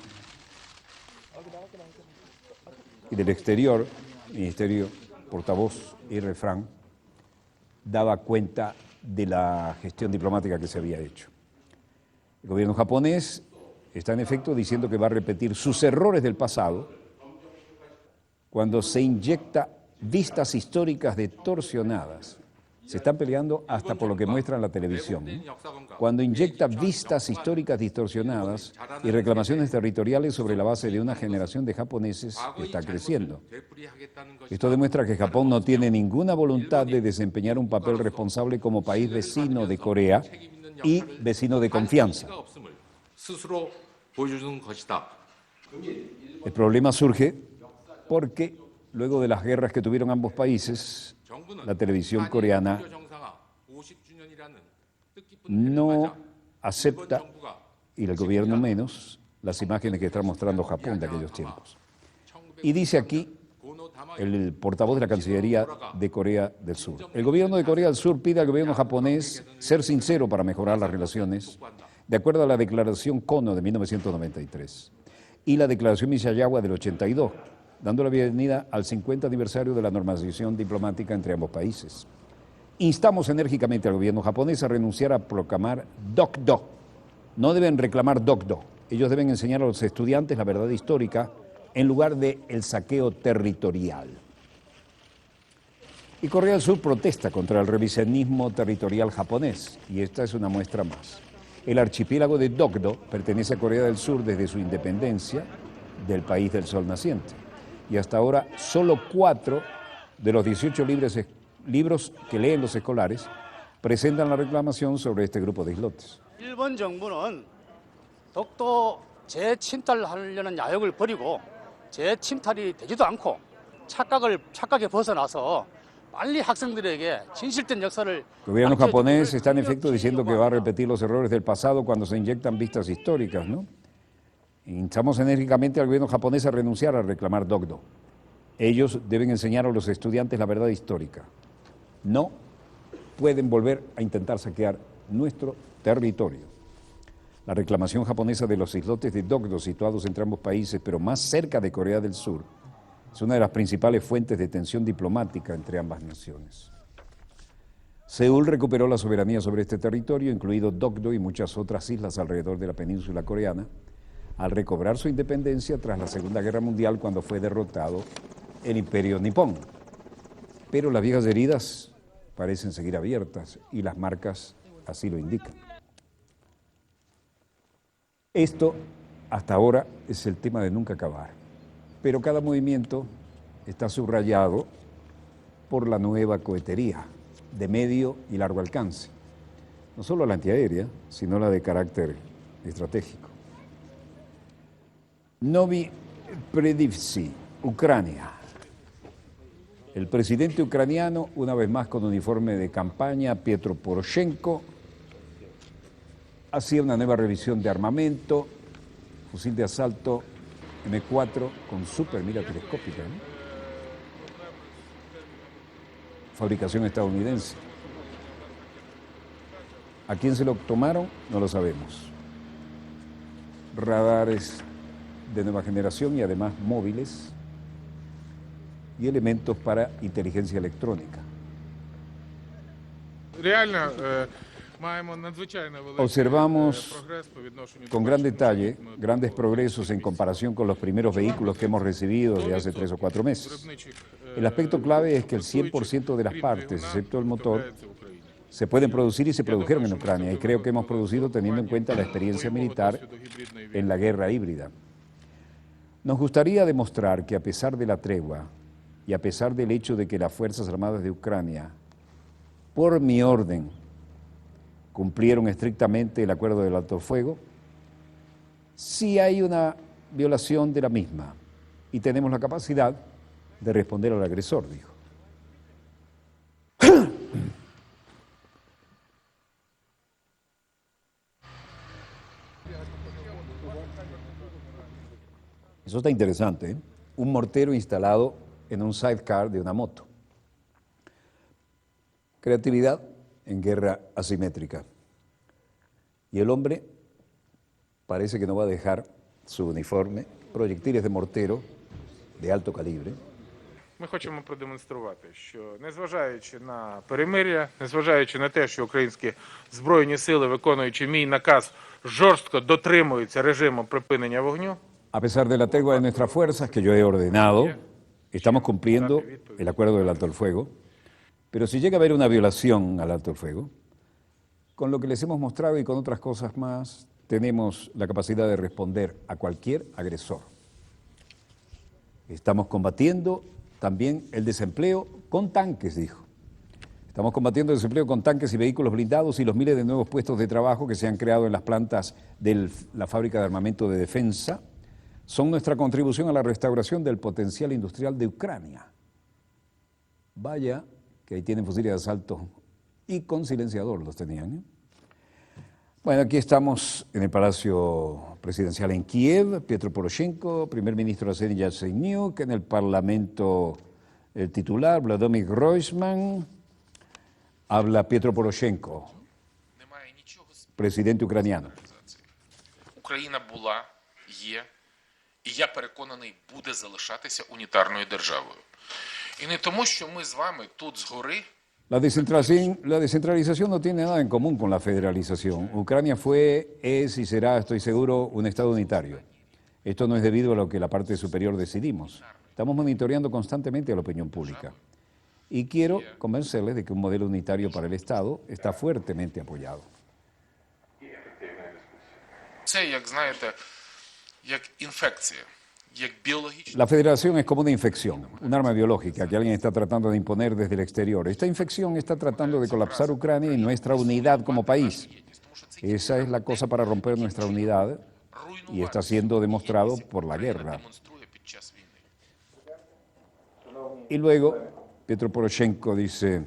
y del exterior, ministerio, portavoz y refrán, daba cuenta de la gestión diplomática que se había hecho. El gobierno japonés está en efecto diciendo que va a repetir sus errores del pasado cuando se inyecta vistas históricas distorsionadas. Se están peleando hasta por lo que muestra en la televisión, ¿no? Cuando inyecta vistas históricas distorsionadas y reclamaciones territoriales sobre la base de una generación de japoneses que está creciendo. Esto demuestra que Japón no tiene ninguna voluntad de desempeñar un papel responsable como país vecino de Corea y vecino de confianza. El problema surge porque luego de las guerras que tuvieron ambos países, la televisión coreana no acepta, y el gobierno menos, las imágenes que está mostrando Japón de aquellos tiempos. Y dice aquí el portavoz de la Cancillería de Corea del Sur. El gobierno de Corea del Sur pide al gobierno japonés ser sincero para mejorar las relaciones, de acuerdo a la declaración Kono de 1993 y la declaración Misayawa del 82, dando la bienvenida al 50 aniversario de la normalización diplomática entre ambos países. Instamos enérgicamente al gobierno japonés a renunciar a proclamar Dokdo. No deben reclamar Dokdo. Ellos deben enseñar a los estudiantes la verdad histórica en lugar de el saqueo territorial. Y Corea del Sur protesta contra el revisionismo territorial japonés, y esta es una muestra más. El archipiélago de Dokdo pertenece a Corea del Sur desde su independencia del país del sol naciente. Y hasta ahora solo 4 de los 18 libros que leen los escolares presentan la reclamación sobre este grupo de islotes. 일본 정부는 독도 재침탈하려는 야욕을 버리고 재침탈이 되지도 않고 착각에 벗어나서 빨리 학생들에게 진실된 역사를. El gobierno japonés está en efecto diciendo que va a repetir los errores del pasado cuando se inyectan vistas históricas, ¿no? Instamos enérgicamente al gobierno japonés a renunciar a reclamar Dokdo. Ellos deben enseñar a los estudiantes la verdad histórica. No pueden volver a intentar saquear nuestro territorio. La reclamación japonesa de los islotes de Dokdo, situados entre ambos países, pero más cerca de Corea del Sur, es una de las principales fuentes de tensión diplomática entre ambas naciones. Seúl recuperó la soberanía sobre este territorio, incluido Dokdo y muchas otras islas alrededor de la península coreana, al recobrar su independencia tras la Segunda Guerra Mundial, cuando fue derrotado el Imperio Nipón. Pero las viejas heridas parecen seguir abiertas y las marcas así lo indican. Esto, hasta ahora, es el tema de nunca acabar. Pero cada movimiento está subrayado por la nueva cohetería de medio y largo alcance. No solo la antiaérea, sino la de carácter estratégico. Novi Predivsi, Ucrania. El presidente ucraniano, una vez más con uniforme de campaña, Petro Poroshenko, hacía una nueva revisión de armamento, fusil de asalto M4 con super mira telescópica, ¿no? Fabricación estadounidense. ¿A quién se lo tomaron? No lo sabemos. Radares de nueva generación y además móviles y elementos para inteligencia electrónica. Observamos con gran detalle grandes progresos en comparación con los primeros vehículos que hemos recibido desde hace 3 o 4 meses. El aspecto clave es que el 100% de las partes, excepto el motor, se pueden producir y se produjeron en Ucrania, y creo que hemos producido teniendo en cuenta la experiencia militar en la guerra híbrida. Nos gustaría demostrar que a pesar de la tregua y a pesar del hecho de que las Fuerzas Armadas de Ucrania, por mi orden, cumplieron estrictamente el acuerdo del alto el fuego, sí hay una violación de la misma y tenemos la capacidad de responder al agresor, dijo. Eso está interesante, ¿eh? Un mortero instalado en un sidecar de una moto. Creatividad en guerra asimétrica. Y el hombre parece que no va a dejar su uniforme, proyectiles de mortero de alto calibre. Ми хочемо продемонструвати, що незважаючи на перемир'я, незважаючи на те, що українські збройні сили, виконуючи мій наказ, жорстко дотримуються режиму припинення вогню. A pesar de la tregua de nuestras fuerzas que yo he ordenado, estamos cumpliendo el acuerdo del alto el fuego, pero si llega a haber una violación al alto el fuego, con lo que les hemos mostrado y con otras cosas más, tenemos la capacidad de responder a cualquier agresor. Estamos combatiendo también el desempleo con tanques, dijo. Estamos combatiendo el desempleo con tanques y vehículos blindados y los miles de nuevos puestos de trabajo que se han creado en las plantas de la fábrica de armamento de defensa. Son nuestra contribución a la restauración del potencial industrial de Ucrania. Vaya que ahí tienen fusiles de asalto y con silenciador los tenían, ¿eh? Bueno, aquí estamos en el Palacio Presidencial en Kiev, Petro Poroshenko, primer ministro Arsenij Yatsenyuk, en el Parlamento El titular, Vladimir Groisman, habla Petro Poroshenko, presidente ucraniano. Україна була, є, і я переконаний, буде залишатися унітарною державою. І не тому, що ми з вами тут згори. La descentralización no tiene nada en común con la federalización. Ucrania fue, es y será, estoy seguro, un Estado unitario. Esto no es debido a lo que la parte superior decidimos. Estamos monitoreando constantemente a la opinión pública. Y quiero convencerles de que un modelo unitario para el Estado está fuertemente apoyado. Це, як знаєте, як інфекція, як біологічна. La federación es como una infección, un arma biológica que alguien está tratando de imponer desde el exterior. Esta infección está tratando de colapsar Ucrania y nuestra unidad como país. Esa es la cosa para romper nuestra unidad y está siendo demostrado por la guerra. Y luego, Petro Poroshenko dice,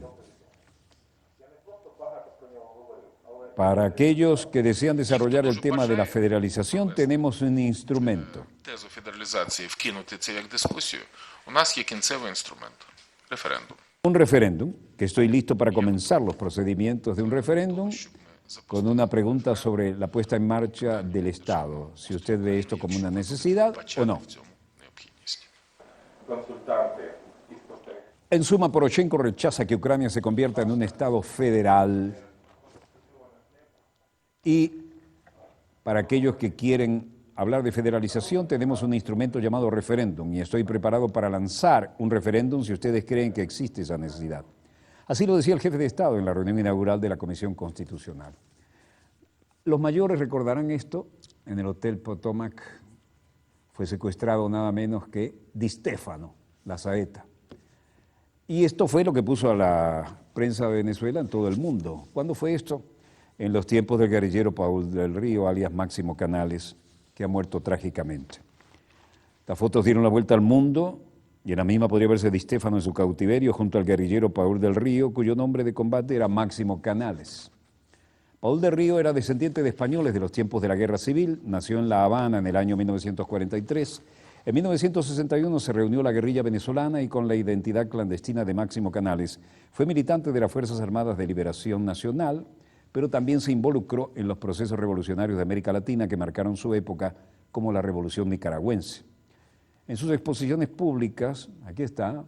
para aquellos que desean desarrollar el tema de la federalización, tenemos un instrumento. Тезу федералізації вкинути це як дискусію. У нас є кінцевий інструмент – референдум. Un referéndum, que estoy listo para comenzar los procedimientos de un referéndum, con una pregunta sobre la puesta en marcha del Estado, si usted ve esto como una necesidad o no. En suma, Poroshenko rechaza que Ucrania se convierta en un Estado federal. Y para aquellos que quieren hablar de federalización, tenemos un instrumento llamado referéndum y estoy preparado para lanzar un referéndum si ustedes creen que existe esa necesidad. Así lo decía el jefe de Estado en la reunión inaugural de la Comisión Constitucional. Los mayores recordarán esto. En el Hotel Potomac fue secuestrado nada menos que Di Stefano, la saeta. Y esto fue lo que puso a la prensa de Venezuela en todo el mundo. ¿Cuándo fue esto? En los tiempos del guerrillero Paul del Río, alias Máximo Canales, que ha muerto trágicamente. Las fotos dieron la vuelta al mundo y en la misma podría verse Di Stefano en su cautiverio junto al guerrillero Paul del Río, cuyo nombre de combate era Máximo Canales. Paul del Río era descendiente de españoles de los tiempos de la Guerra Civil, nació en La Habana en el año 1943. En 1961 se reunió la guerrilla venezolana y con la identidad clandestina de Máximo Canales fue militante de las Fuerzas Armadas de Liberación Nacional, pero también se involucró en los procesos revolucionarios de América Latina que marcaron su época, como la Revolución Nicaragüense. En sus exposiciones públicas, aquí está,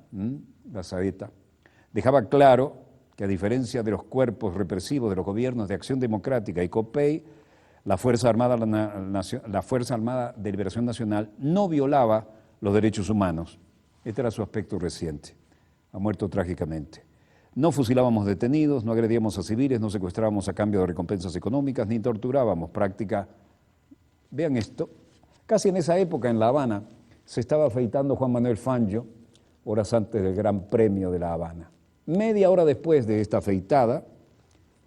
la saeta, dejaba claro que a diferencia de los cuerpos represivos de los gobiernos de Acción Democrática y COPEI, la Fuerza Armada de Liberación Nacional no violaba los derechos humanos. Este era su aspecto reciente. Ha muerto trágicamente. No fusilábamos detenidos, no agredíamos a civiles, no secuestrábamos a cambio de recompensas económicas, ni torturábamos. Práctica, vean esto, casi en esa época en La Habana se estaba afeitando Juan Manuel Fangio, horas antes del Gran Premio de La Habana. Media hora después de esta afeitada,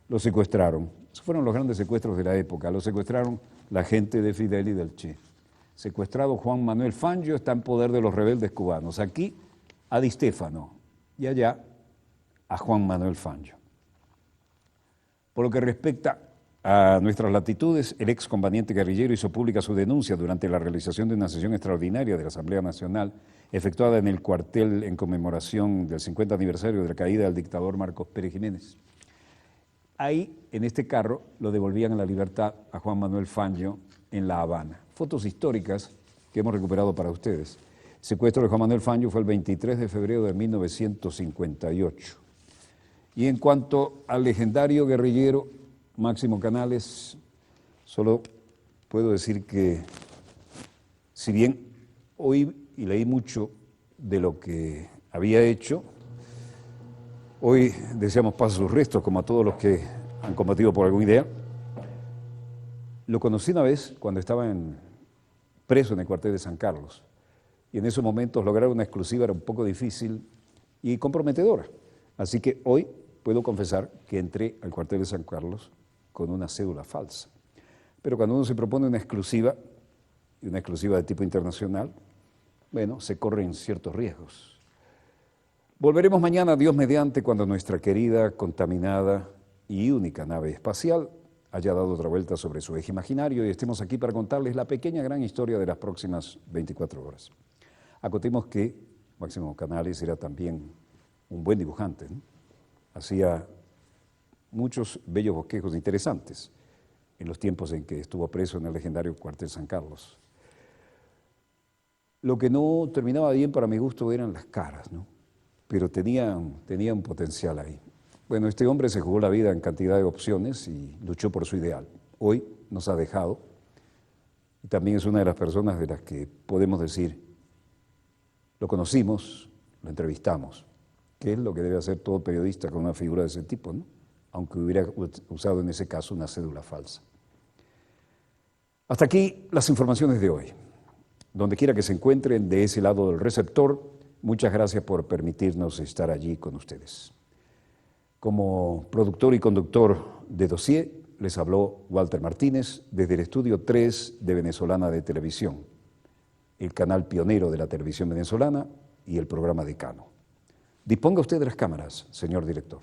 lo secuestraron. Esos fueron los grandes secuestros de la época. Lo secuestraron la gente de Fidel y del Che. Secuestrado Juan Manuel Fangio, está en poder de los rebeldes cubanos. Aquí a Di Stefano y allá a Juan Manuel Fangio. Por lo que respecta a nuestras latitudes, el excombatiente guerrillero hizo pública su denuncia durante la realización de una sesión extraordinaria de la Asamblea Nacional efectuada en el cuartel en conmemoración del 50 aniversario de la caída del dictador Marcos Pérez Jiménez. Ahí, en este carro, lo devolvían a la libertad a Juan Manuel Fangio en La Habana. Fotos históricas que hemos recuperado para ustedes. El secuestro de Juan Manuel Fangio fue el 23 de febrero de 1958. Y en cuanto al legendario guerrillero Máximo Canales, solo puedo decir que, si bien oí y leí mucho de lo que había hecho, hoy deseamos paz a sus restos, como a todos los que han combatido por alguna idea. Lo conocí una vez cuando estaba preso en el cuartel de San Carlos. Y en esos momentos lograr una exclusiva era un poco difícil y comprometedora. Así que hoy puedo confesar que entré al cuartel de San Carlos con una cédula falsa. Pero cuando uno se propone una exclusiva, y una exclusiva de tipo internacional, bueno, se corren ciertos riesgos. Volveremos mañana, Dios mediante, cuando nuestra querida, contaminada y única nave espacial haya dado otra vuelta sobre su eje imaginario y estemos aquí para contarles la pequeña gran historia de las próximas 24 horas. Acotemos que Máximo Canales era también un buen dibujante, ¿no? Hacía muchos bellos bosquejos interesantes en los tiempos en que estuvo preso en el legendario cuartel San Carlos. Lo que no terminaba bien para mi gusto eran las caras, ¿no? Pero tenía un potencial ahí. Bueno, este hombre se jugó la vida en cantidad de opciones y luchó por su ideal. Hoy nos ha dejado y también es una de las personas de las que podemos decir, lo conocimos, lo entrevistamos, que es lo que debe hacer todo periodista con una figura de ese tipo, ¿no? Aunque hubiera usado en ese caso una cédula falsa. Hasta aquí las informaciones de hoy. Donde quiera que se encuentren de ese lado del receptor, muchas gracias por permitirnos estar allí con ustedes. Como productor y conductor de Dossier, les habló Walter Martínez desde el Estudio 3 de Venezolana de Televisión, el canal pionero de la televisión venezolana y el programa Decano. Disponga usted de las cámaras, señor director.